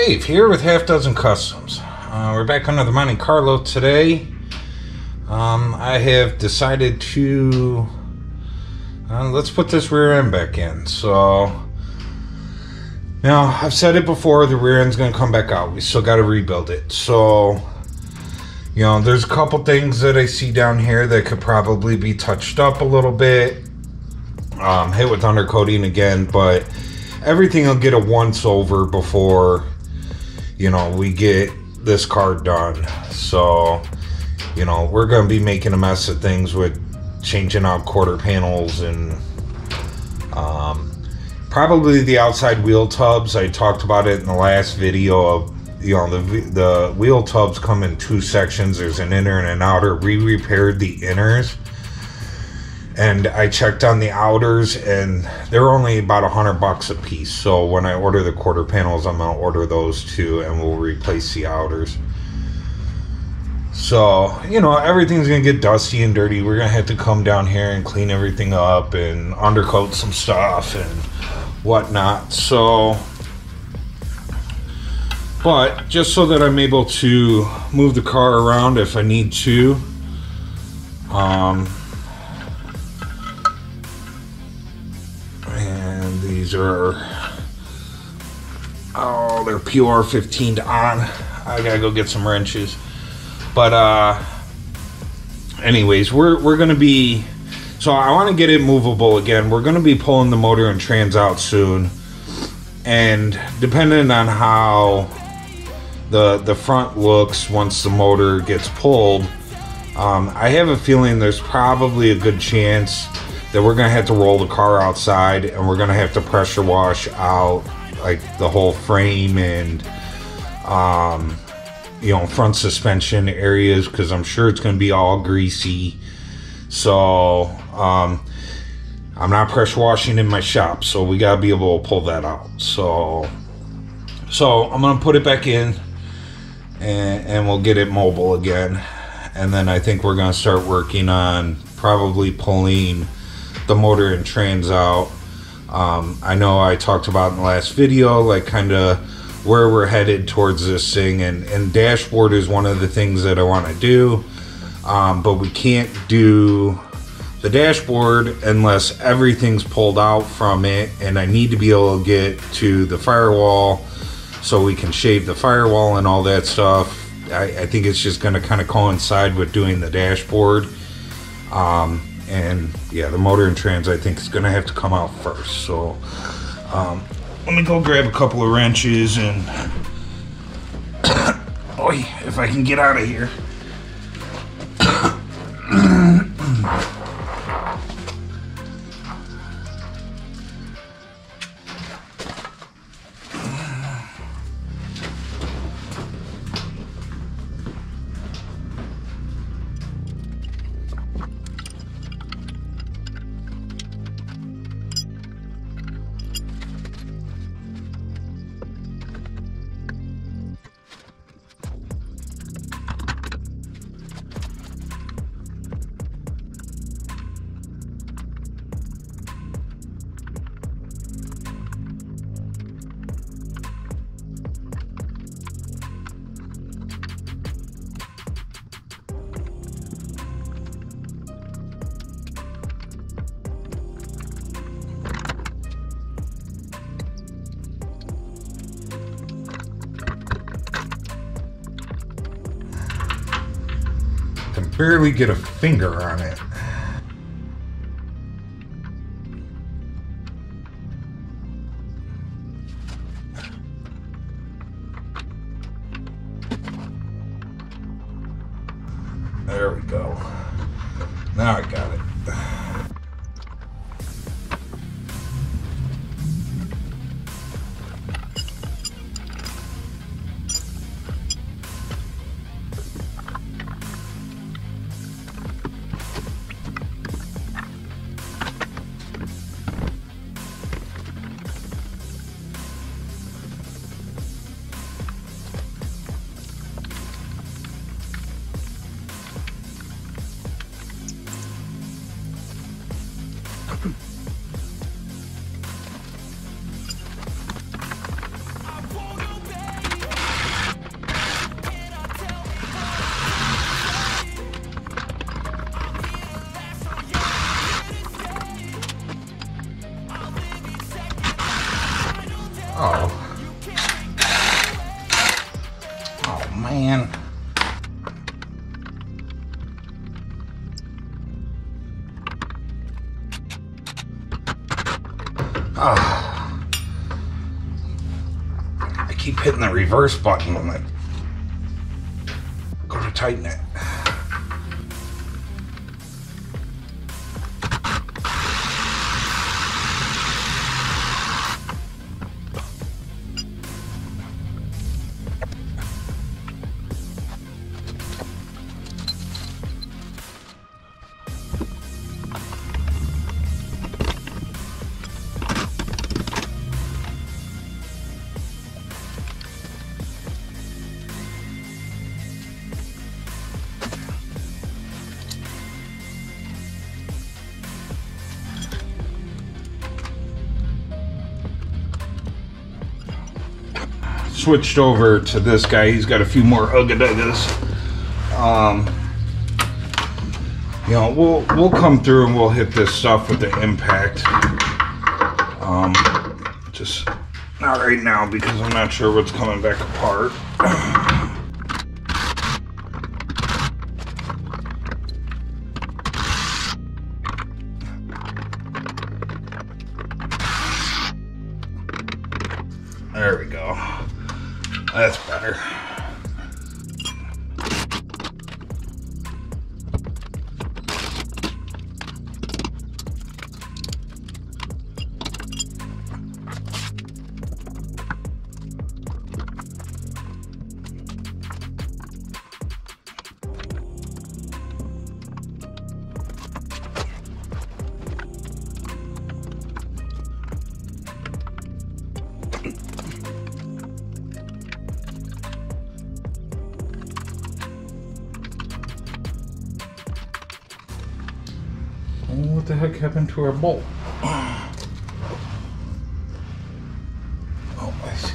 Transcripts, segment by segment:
Dave here with Half Dozen Customs. We're back under the Monte Carlo today. I have decided to let's put this rear end back in. So now I've said it before, the rear end's gonna come back out. We still got to rebuild it. So you know, there's a couple things that I see down here that could probably be touched up a little bit, hit with undercoating again, but everything will get a once over before, you know, we get this car done. So, you know, we're going to be making a mess of things with changing out quarter panels and probably the outside wheel tubs. I talked about it in the last video of, you know, the wheel tubs come in two sections. There's an inner and an outer. We repaired the inners. And I checked on the outers, and they're only about $100 a piece. So when I order the quarter panels, I'm gonna order those too, and we'll replace the outers. So, you know, everything's gonna get dusty and dirty. We're gonna have to come down here and clean everything up and undercoat some stuff and whatnot. So, but just so that I'm able to move the car around if I need to, and these are, oh, they're pure 15 to on. I gotta go get some wrenches. But anyways, we're gonna be, so I want to get it movable again. We're gonna be pulling the motor and trans out soon, and depending on how the front looks once the motor gets pulled, I have a feeling there's probably a good chance that we're gonna have to roll the car outside, and we're gonna have to pressure wash out like the whole frame and you know, front suspension areas, because I'm sure it's gonna be all greasy. So I'm not pressure washing in my shop, so we gotta be able to pull that out. So I'm gonna put it back in, and we'll get it mobile again, and then I think we're gonna start working on probably pulling the motor and trans out. I know I talked about in the last video, like kind of where we're headed towards this thing, and dashboard is one of the things that I want to do, but we can't do the dashboard unless everything's pulled out from it, and I need to be able to get to the firewall so we can shave the firewall and all that stuff. I think it's just going to kind of coincide with doing the dashboard. And yeah, the motor and trans I think is gonna have to come out first. So let me go grab a couple of wrenches and oy, if I can get out of here. Can barely get a finger on it. There we go. Now I got it. man. I keep hitting the reverse button when I go to tighten it. Switched over to this guy. He's got a few more ugga-duggas. You know, we'll come through and we'll hit this stuff with the impact. Just not right now because I'm not sure what's coming back apart. There we go. That's better. What the heck happened to our bolt? Oh, I see.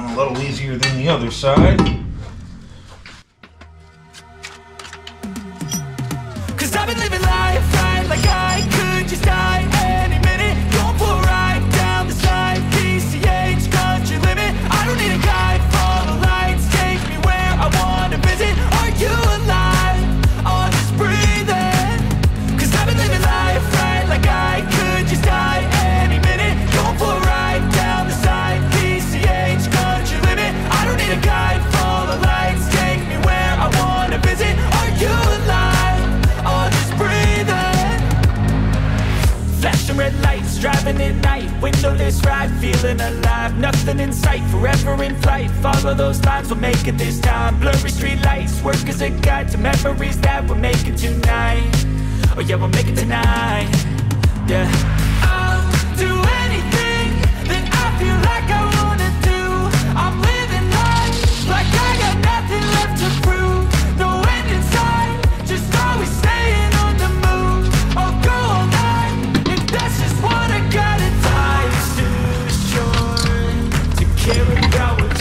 A little easier than the other side. Cause I've been living life right like I could just die any minute. Going for a ride down the side, PCH country limit. I don't need a guide, follow lights, take me where I want to visit. Are you alive? Or just breathing? Cause I've been living life right like I could just die any minute. Going for a ride down the side, PCH country limit. I don't need a guide, follow lights, take me where I want to visit. Are you alive? Or just breathing? Flashing red lights, driving at night, windowless ride, feeling alive. Nothing in sight, forever in flight. Follow those lines, we'll make it this time. Blurry street lights, work as a guide to memories that we're making tonight. Oh yeah, we'll make it tonight. Yeah. I'll do anything that I feel like I wanna do. I'm living life like I got nothing left to prove. No end in sight, just always staying on the move. I'll go all night if that's just what I gotta do. Life's too short to care about what you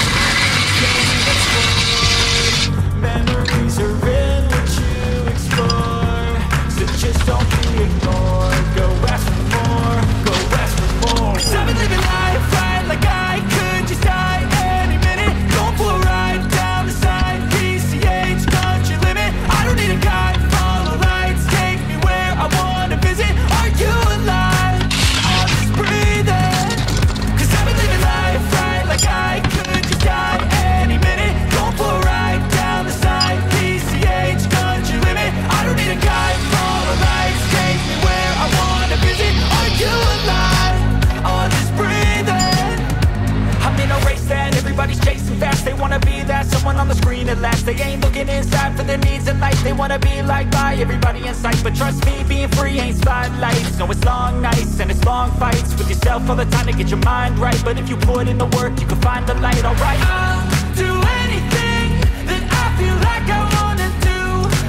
can't explore. Memories are in what you explore, so just don't be ignored. Go ask for more, go ask for more. 'Cause I've been living life right like I could just die any minute. Going for a ride down the side, PCH decide for their needs in life. They wanna be liked by everybody in sight, but trust me, being free ain't spotlights. No, it's long nights and it's long fights with yourself all the time to get your mind right. But if you put in the work, you can find the light. Alright, I'll do anything that I feel like I wanna do.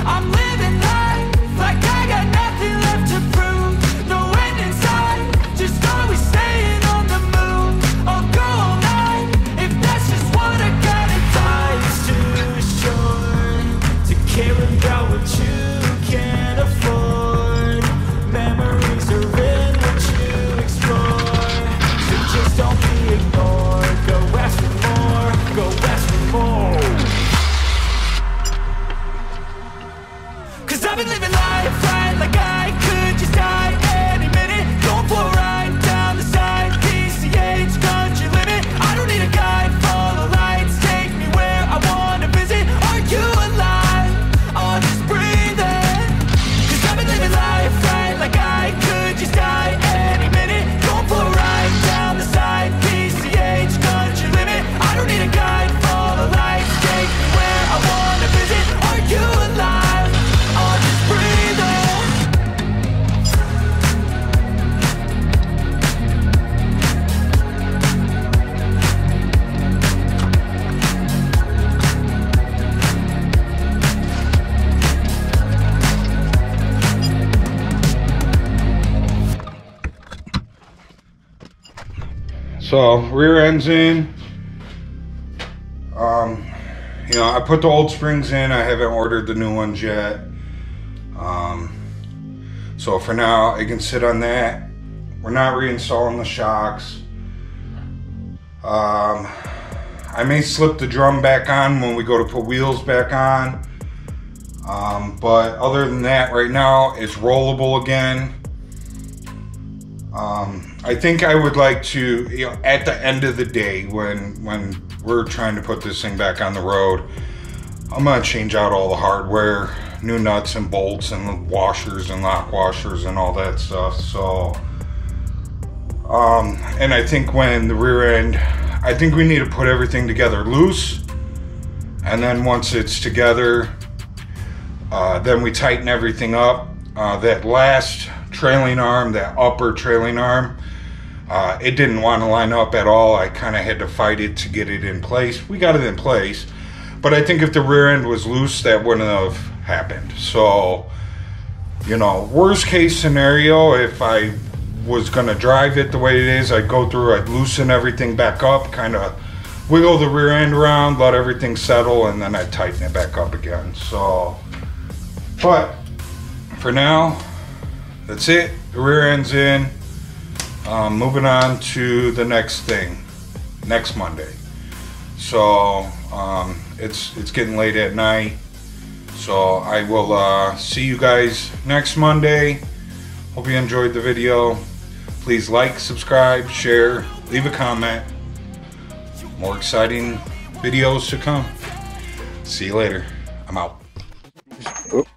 I'm living life like I got nothing left to prove. No end in sight, just always staying on the move. I'll go all night if that's just what I gotta do. Life's too short to care about what you can't afford. Memories are in what you explore, so just don't be ignored. Go ask for more, go ask for more. 'Cause I've been living life right like I could just die any minute. Going for a ride down the side, PCH country limit. I don't need a guide, follow lights, take me where I wanna visit. Are you alive? Or just breathing? 'Cause I've been living life right like I could just die any minute. Going for a ride down the side, PCH country limit. I don't need a guide, follow lights, take me where I wanna visit. Are you alive? Or just breathing? So rear end's in. You know, I put the old springs in. I haven't ordered the new ones yet. So for now, I can sit on that. We're not reinstalling the shocks. I may slip the drum back on when we go to put wheels back on. But other than that, right now, it's rollable again. I think I would like to, you know, at the end of the day, when we're trying to put this thing back on the road, I'm gonna change out all the hardware, new nuts and bolts and washers and lock washers and all that stuff. So, and I think when the rear end, I think we need to put everything together loose, and then once it's together, then we tighten everything up. That last trailing arm, that upper trailing arm, it didn't want to line up at all. I kind of had to fight it to get it in place. We got it in place, but I think if the rear end was loose, that wouldn't have happened. So, you know, worst case scenario, if I was gonna drive it the way it is, I'd go through, I'd loosen everything back up, kind of wiggle the rear end around, let everything settle, and then I'd tighten it back up again. So, but for now, that's it. The rear end's in. Moving on to the next thing, next Monday. So it's getting late at night. So I will see you guys next Monday. Hope you enjoyed the video. Please like, subscribe, share, leave a comment. More exciting videos to come. See you later. I'm out. Oop.